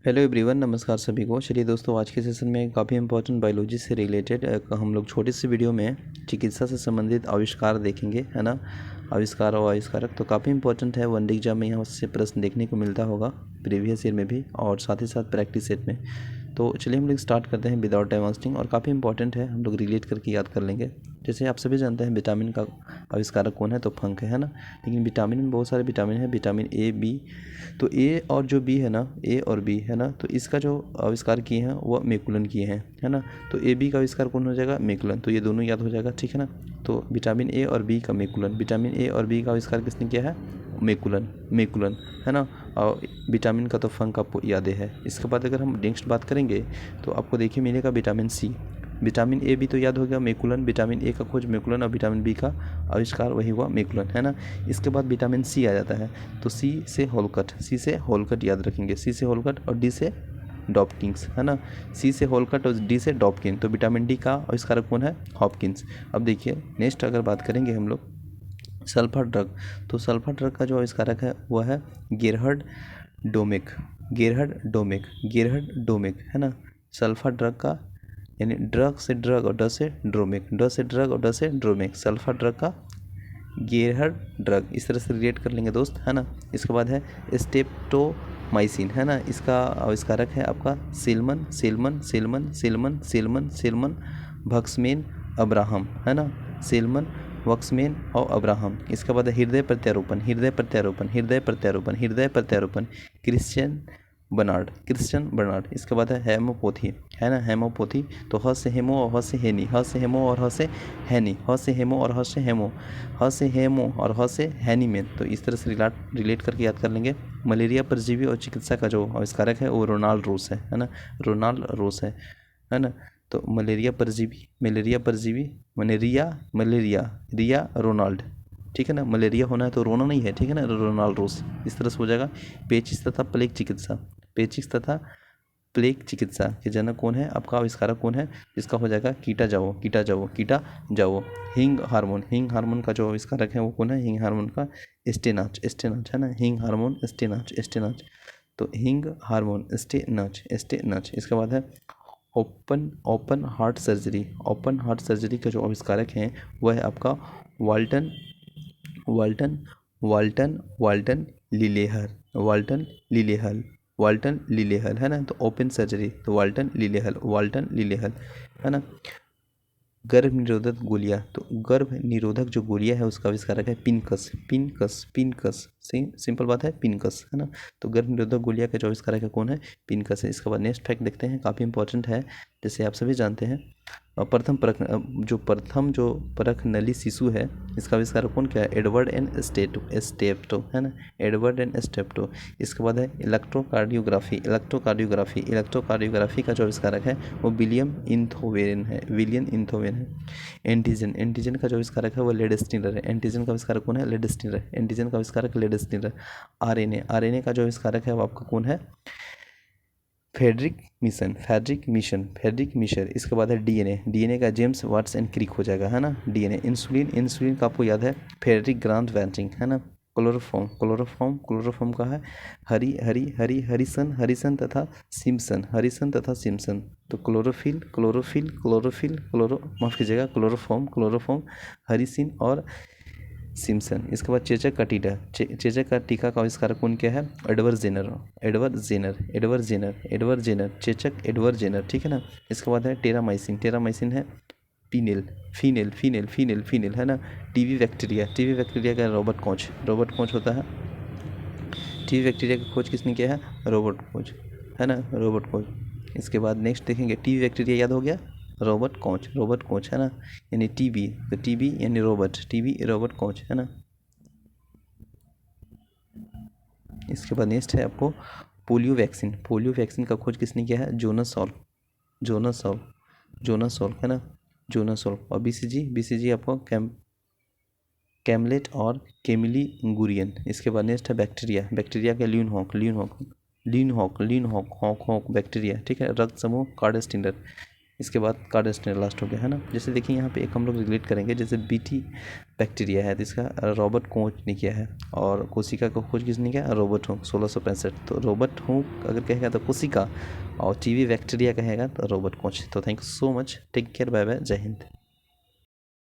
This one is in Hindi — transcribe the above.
हेलो एवरीवन, नमस्कार सभी को। चलिए दोस्तों, आज के सेशन में काफ़ी इंपॉर्टेंट बायोलॉजी से रिलेटेड हम लोग छोटे से वीडियो में चिकित्सा से संबंधित आविष्कार देखेंगे, है ना। आविष्कार और आविष्कारक तो काफ़ी इंपॉर्टेंट है। वन एग्जाम में यहाँ से प्रश्न देखने को मिलता होगा, प्रीवियस ईयर में भी और साथ ही साथ प्रैक्टिस सेट में। तो चलिए हम लोग स्टार्ट करते हैं विदाउट टाइम वेस्टिंग। और काफ़ी इंपॉर्टेंट है, हम लोग रिलेट करके याद कर लेंगे। जैसे आप सभी जानते हैं विटामिन का आविष्कारक कौन है, तो फंक है ना। लेकिन विटामिन में बहुत सारे विटामिन है, विटामिन ए, बी। तो ए और जो बी है ना, ए और बी है ना, तो इसका जो आविष्कार किए हैं वो मैकुलन किए हैं, है ना। तो ए बी का आविष्कार कौन हो जाएगा, मैकुलन। तो ये दोनों याद हो जाएगा, ठीक है ना। तो विटामिन ए और बी का मैकुलन, विटामिन ए और बी का आविष्कार किसने किया है, मैकुलन, मैकुलन, है ना। और विटामिन का तो फंक आपको याद है। इसके बाद अगर हम नेक्स्ट बात करेंगे तो आपको देखिए मिलेगा विटामिन सी। विटामिन ए भी तो याद हो गया, मैकुलन। विटामिन ए का खोज मैकुलन और विटामिन बी का आविष्कार वही हुआ, मैकुलन, है ना। इसके बाद विटामिन सी आ जाता है। तो सी से होलकट, सी से होलकट याद रखेंगे, सी से होलकट और डी से डॉपकिंस, है ना। सी से होलकट और डी से डॉपकिन। तो विटामिन डी का आविष्कारक कौन है, हॉपकिंस। अब देखिए नेक्स्ट अगर बात करेंगे हम लोग सल्फर ड्रग। तो सल्फर ड्रग का जो आविष्कारक है वह है गेरहर्ड डोमेक, गेरहर्ड डोमेक, गेरहर्ड डोमेक, है ना। सल्फर ड्रग का यानी ड्रग से ड्रग और ड से ड्रोमेक, ड से ड्रग और ड से ड्रोमेक, सल्फर ड्रग का गेरहर्ड ड्रग, इस तरह से रिलेट कर लेंगे दोस्त, है ना। इसके बाद है स्टेप्टोमाइसिन, है ना। इसका आविष्कारक है आपका salmon, salmon, salmon, salmon, salmon, salmon Waxman Abraham, है ना। सेलमन, वक्समैन और अब्राहम। इसके बाद है हृदय प्रत्यारोपण, हृदय प्रत्यारोपण, हृदय प्रत्यारोपण, हृदय प्रत्यारोपण क्रिश्चियन बर्नार्ड, क्रिश्चियन बर्नार्ड। इसके बाद है हेमोपैथी, है ना, हेमोपैथी। तो ह से हेमो और ह से हेनी, ह से हेमो और ह से हैनी, ह से हेमो और ह से हेमो, ह से हेमो और ह से हैनीमेन। तो इस तरह से रिलेट करके याद कर लेंगे। मलेरिया परजीवी और चिकित्सा का जो आविष्कारक है वो रोनाल्ड रोस है ना, रोनाल्ड रोस है ना। तो मलेरिया परजीवी, मलेरिया परजीवी, मलेरिया, मलेरिया, रिया रोनाल्ड, ठीक है ना। मलेरिया होना है तो रोना नहीं है, ठीक है ना, रोनाल्ड रोस। इस तरह से हो जाएगा। पेचिश तथा प्लेग चिकित्सा, पेचिश तथा प्लेग चिकित्सा के जनक कौन है, आपका आविष्कारक कौन है, इसका हो जाएगा कीटा जाओ, कीटा जाओ, कीटा जाओ। हिंग हार्मोन, हिंग हार्मोन का जो आविष्कारक है वो कौन है, हिंग हार्मोन का स्टेनाच, स्टेनाच, है ना। हिंग हार्मोन स्टेनाच, स्टेनाच। तो हिंग हार्मोन स्टेनाच, स्टेनाच। इसके बाद है open open heart surgery, open heart surgery का जो आविष्कारक हैं वह है आपका Walton, Walton, Walton, Walton Lillehei, Walton Lillehei, Walton Lillehei, है ना। तो ओपन सर्जरी तो वाल्टन लिलेहल, वाल्टन लिलेहल, है ना। गर्भ निरोधक गोलियां, तो गर्भ निरोधक जो गोलियां है उसका आविष्कारक है पिनकस, पिनकस, पिनकस। सिंपल बात है, पिनकस, है ना। तो गर्भ निरोधक गोलियां का जो आविष्कारक है कौन है, पिनकस है। इसके बाद नेक्स्ट फैक्ट देखते हैं, काफ़ी इंपॉर्टेंट है। जैसे आप सभी जानते हैं प्रथम परख, जो परख नली शिशु है इसका आविष्कार कौन किया है, एडवर्ड एन स्टेप्टो, है ना, एडवर्ड एन स्टेप्टो। इसके बाद है इलेक्ट्रोकार्डियोग्राफी, इलेक्ट्रोकार्डियोग्राफी, इलेक्ट्रोकार्डियोग्राफी का जो आविष्कारक है वो विलियम इंथोवेरन है, विलियम इंथोवेरन है। एंटीजन, एंटीजन का जो आविष्कारक है वो लेडस्टिनर है। एंटीजन का आविष्कारक कौन है, लेडस्टिनर, एंटीजन का आविष्कारक लेडस्टिनर। आरएनए, आरएनए का जो आविष्कारक है वो आपका कौन है, Friedrich Miescher, Friedrich Miescher, Friedrich Miescher. इसके बाद है डीएनए, डीएनए का जेम्स वाट्स एंड क्रिक हो जाएगा, है ना। डीएनए, इंसुलिन, इंसुलिन का आपको याद है फेडरिक ग्रांट वैंटिंग, है ना। क्लोरोफॉर्म, क्लोरोफॉर्म, क्लोरोफॉर्म का है हरी हरी हरी हरिसन, हरिसन तथा सिम्सन, हरिसन तथा सिम्सन। तो क्लोरोफिल, क्लोरोफिल, क्लोरोफिल, माफ कीजिएगा, क्लोरोफॉर्म, क्लोरोफॉर्म, हरिसिन और सिम्सन। इसके बाद चेचक का टीका, चेचक का टीका का आविष्कारक कौन क्या है, Edward Jenner, Edward Jenner, Edward Jenner, Edward Jenner, चेचक एडवर्ड जेनर, ठीक है ना। इसके बाद है टेरामाइसिन, टेरामाइसिन है फीनेल, फीनेल, फीनेल, फीनेल, फीनेल, है ना। टीबी बैक्टीरिया, टीबी बैक्टीरिया का रॉबर्ट कॉच, रॉबर्ट कॉच होता है। टीबी बैक्टीरिया की खोज किसने किया है, रॉबर्ट कॉच, है ना, रॉबर्ट कॉच। इसके बाद नेक्स्ट देखेंगे टीबी बैक्टीरिया याद हो गया, रॉबर्ट कॉच, रॉबर्ट कॉच, है ना। यानी टीबी, तो टीबी यानी रॉबर्ट, टीबी रॉबर्ट कॉच, है ना। इसके बाद नेक्स्ट है आपको पोलियो वैक्सीन, पोलियो वैक्सीन का खोज किसने किया है, Jonas solve, Jonas solve, Jonas solve, है ना, जोनास सॉल्व। और बीसीजी, बीसीजी आपको कैमलेट और केमिली गुरियन। इसके बाद नेक्स्ट है बैक्टीरिया, बैक्टीरिया के ल्यूनहॉक, ल्यूनहॉक, ल्यूनहॉक, ल्यूनहॉक, हॉक हॉक बैक्टीरिया, ठीक है। रक्त समूह कार्डेस्टिनर, इसके बाद कार्डिस्टेल लास्ट हो गया, है ना। जैसे देखिए यहाँ पे एक हम लोग रिलेट करेंगे, जैसे बीटी बैक्टीरिया है तो इसका रॉबर्ट कोच ने किया है, और कोशिका का खोज किसने किया, रॉबर्ट हुक 1665। तो रॉबर्ट हुक अगर कहेगा तो कोशिका, और टीबी बैक्टीरिया कहेगा तो रॉबर्ट कोच। तो thank you so much, take care, bye bye, Jai Hind.